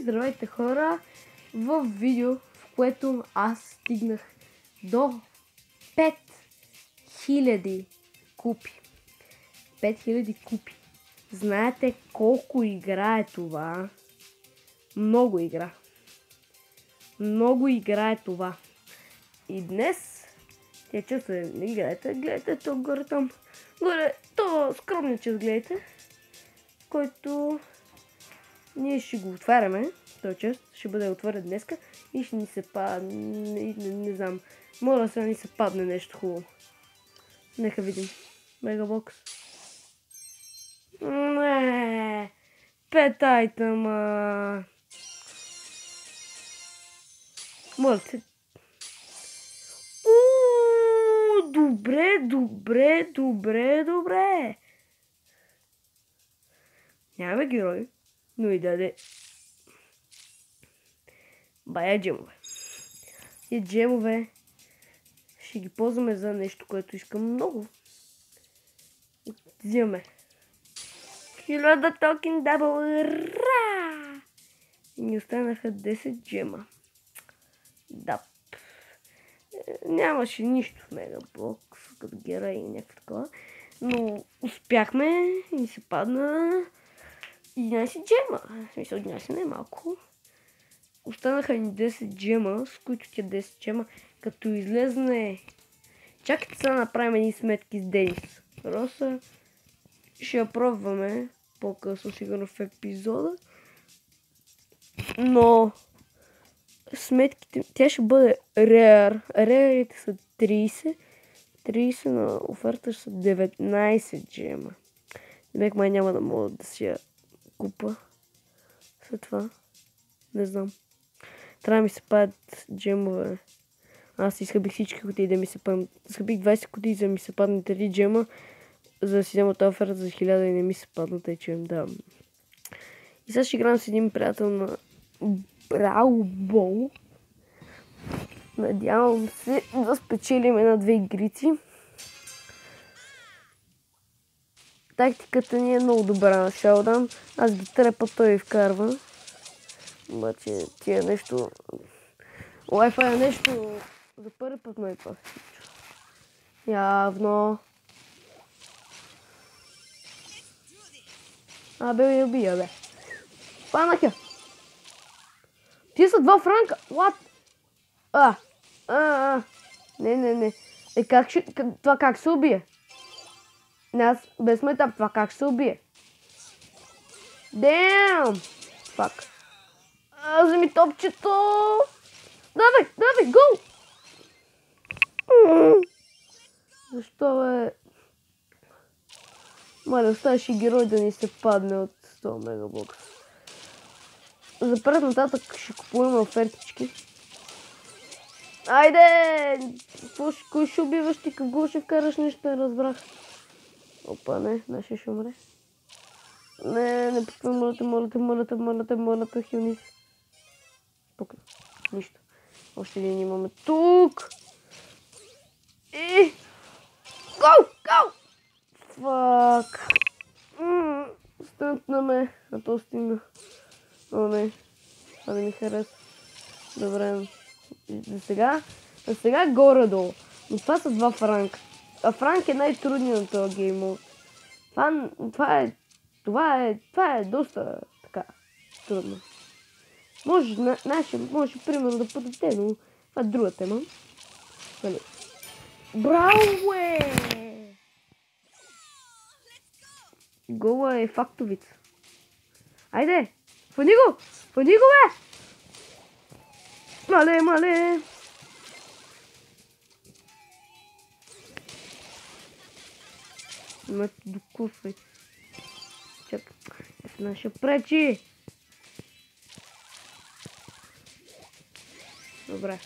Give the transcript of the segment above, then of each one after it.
здравейте хора! В видео, в което аз стигнах до 5000 купи. 5000 купи. Знаете колко игра е това? Много игра. Много игра е това. И днес, тя често не гледайте то горе там. Горе, то скромниче гледайте, който ние ще го отваряме. Той чест ще бъде отворен днеска и ще ни се падне, не знам, моля сега ни се падне нещо хубаво. Нека видим. Мегабокс. Не, 5 айтема. Моля те. Добре. Нямаме герой, но и даде бая джемове. И джемове ще ги ползваме за нещо, което искам много. Взимаме 1000 токен дабл. И ни останаха 10 джема. Да. Нямаше нищо в Мегабокс, като герой и някакво такова. Но успяхме и ни се падна 11 джема. В смисъл 11 не е малко. Останаха ни 10 джема, с които тя 10 джема, като излезне... Чакайте сега направим едни сметки с Денис. Роса ще я пробваме по-късно, сигурно в епизода. Но сметките, тя ще бъде рер. Рерите са 30. 30 на оферта ще са 19 джема. Демек май няма да мога да си я купа. След това. Не знам. Трябва да ми се падат джемове. Аз изхъбих всички кутии да ми се паднат. Изхъбих 20 кутии, за да ми се паднат 3 джема. За да си взема тази оферта за 1000 и не ми се паднат, тъй че им давам. И сега ще играм с един приятел на Браво Бол. Надявам се да спечелим една-две игрици. Тактиката ни е много добра на Шелдан. Аз ги трепа, той вкарва. Обаче тия нещо... Wi-Fi е нещо... За първи път ме това се случва. Явно. Абе, я убия, бе. Панах я. Тия са 2 франка. What? Не. Това как се убие? Не, аз без метап, това как се убие? Damn! Fuck. Вземи топчето! Давай, го! Защо, бе? Маля, оставаш и герой да ни се падне от 100 мегабокс. За пред нататък ще купуваме офертички. Айде! Кой ще убиваш ти? Какво ще вкараш? Нещо не разбрах. Опа, не, нашия ще умре. Не пускай, моля те, хилни си. Тук, нищо. Още един имаме тук. И... Го! Фак. Стъпнаме. А то стигна. О, не. Това не ми харесва. Добре. За сега горе-долу. Но това са 2 франка. А франк е най-трудният на този гейм. Това е доста така трудно. Може примерно да подаде, но това е друга тема. Браво, бе! Гола е фактовица. Айде! Фани го, бе! Мале! Ме докусвай. Чакай. Една ще пречи. Добре.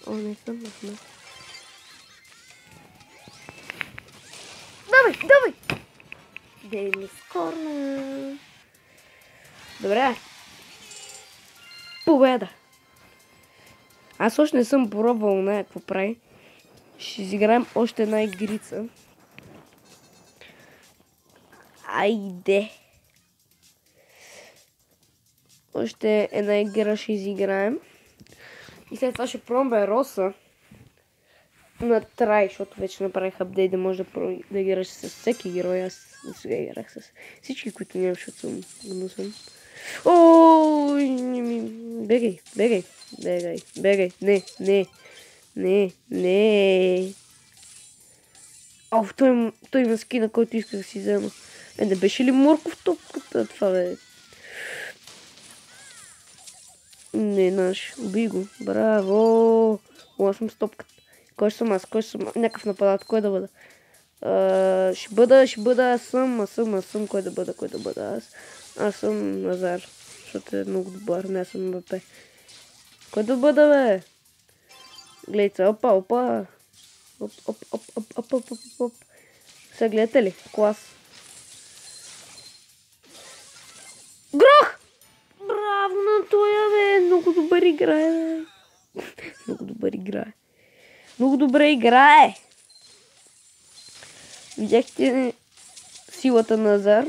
О, не съм. Давай! Дейни скорна. Добре. Победа. Аз още не съм пробвал какво прави. Ще изиграем още една игрица. Айде. Още една игра ще изиграем. И след това ще пробваме Роса на трай, защото вече направих апдейт да може да играш с всеки герой. Аз до сега играх с всички, които нямам, защото съм гнусен. Ой, бегай, бегай, бегай, бегай, не. Той има скина, който иска да си взема. Не беше ли Морков топката това, бе? Не, наш. Убий го. Браво! Аз съм с топката. Кой съм аз? Някакъв нападат. Кой да бъда? Ще бъда. Аз съм. Кой да бъда аз? Аз съм Назар. Защото е много добър. Не, аз съм МВП. Кой да бъда, бе? Гледайте. Опа. Оп. Сега гледате ли? Клас. Грох! Браво на тоя, бе! Много добър играе, бе! Много добре играе! Видяхте силата на Назар.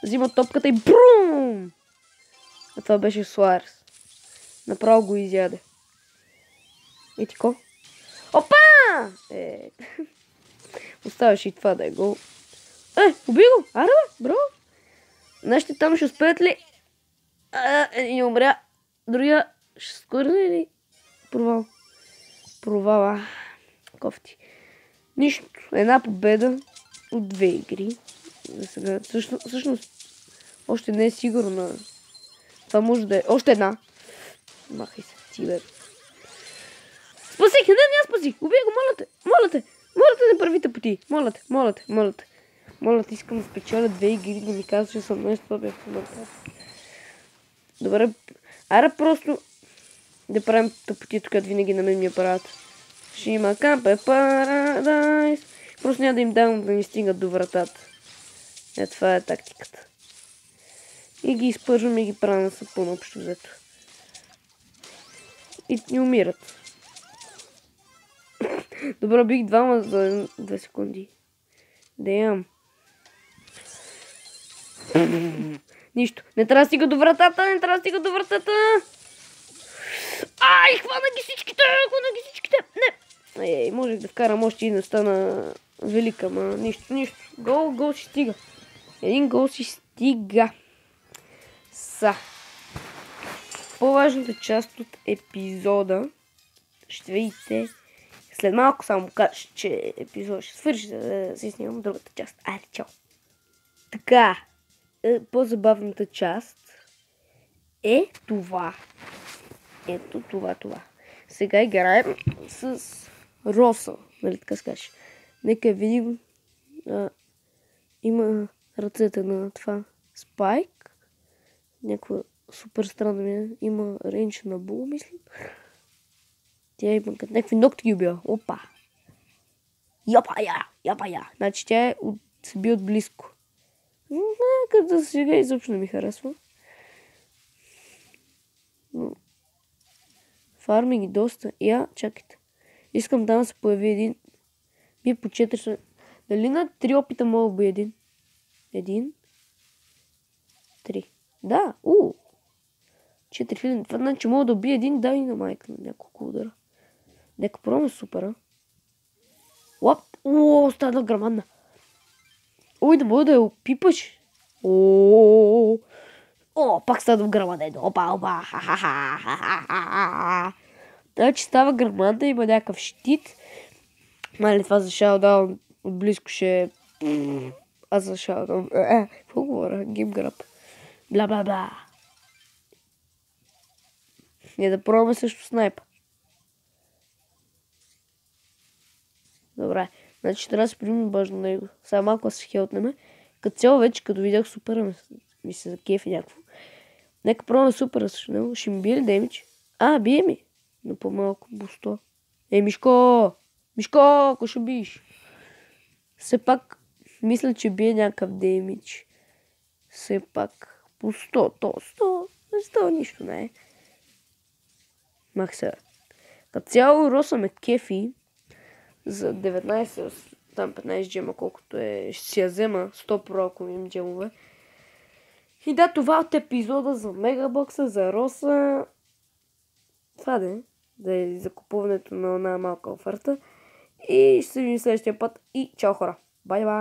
Взима топката и брум! А това беше Суарес. Направо го изяде. И тако. Опа! Оставаше и това да е гол. Уби го! Аре, бе! Браво! Нашите там ще успеят ли? Един умря. Другия ще скърне ли? Провала. Кофти. Нищо. Една победа от 2 игри. За сега. Всъщност, още не е сигурно. Това може да е. Още една. Махай се, тибер. Спасих! Не спасих! Убий го, моля те! Не правите пъти! Моля те, искам да спечеля 2 игри, да ми казваш, че съм нещо, това бях направил. Добре, аре просто да правим тъпотито, като винаги на мен ми правят. Ще има кампе парадайс. Просто няма да им давам да ми стигат до вратата. Това е тактиката. И ги изпържвам и ги правя на сапун общо взето. И не умират. Добре, бих двама за 2 секунди. Да имам. Нищо. Не трябва да стига до вратата. Ай, хвана ги всичките. Не. Можех да вкарам още и да стана велика, ма нищо. Гол си стига. Един гол си стига. По-важната част от епизода ще видите. След малко само кажа, че епизод ще свърши, за да си снимам другата част. Айде, чао! Така, по-забавната част е това. Ето това. Сега играем с Роса, нали така се каже. Нека видим. Има ръцете на това Спайк. Някаква супер странна има рейндж на Бул, мисля. Тя има като някакви ногти ги убива. Опа! Япа я! Значи тя се би от близко. Като сега изобщо не ми харесва. Но фарми ги доста. Чакайте. Искам да се появи един. Би по 4. Дали на 3 опита мога да би един? 3. Да, 4000. Това значи мога да убия един, дай на майка на няколко удара. Нека пробваме супера. Стана грамадна. Да мога да я опипаш. Пак стана грамаден. Опа. Значи става грамадна, има някакъв щит. Мали това за шаутдаун от близко ще... Аз за шаутдаун... Какво говоря? Геймграб. Бла. Не да пробваме също снайпа. Добре. Значи трябва да се примем бажно на него. Сега малко се хелтнеме. Като цяло вече, като видях супера, ми се закефи някакво. Нека пробваме супера също него. Ще ми бие ли демидж? Бие ми. Но по-малко бусто. Мишко, ако ще биеш. Все пак, мисля, че бие някакъв демидж. Все пак, по 100. Не става нищо, не е. Мах се. Като цяло Роса ме кефи. За 19 там 15 джема, колкото е, ще си я взема 100 про, ако имам джемове. И да, това от епизода за Мегабокса, за Роса. Това да е за купуването на една малка оферта. И ще се видим следващия път и чао хора! Бай-бай!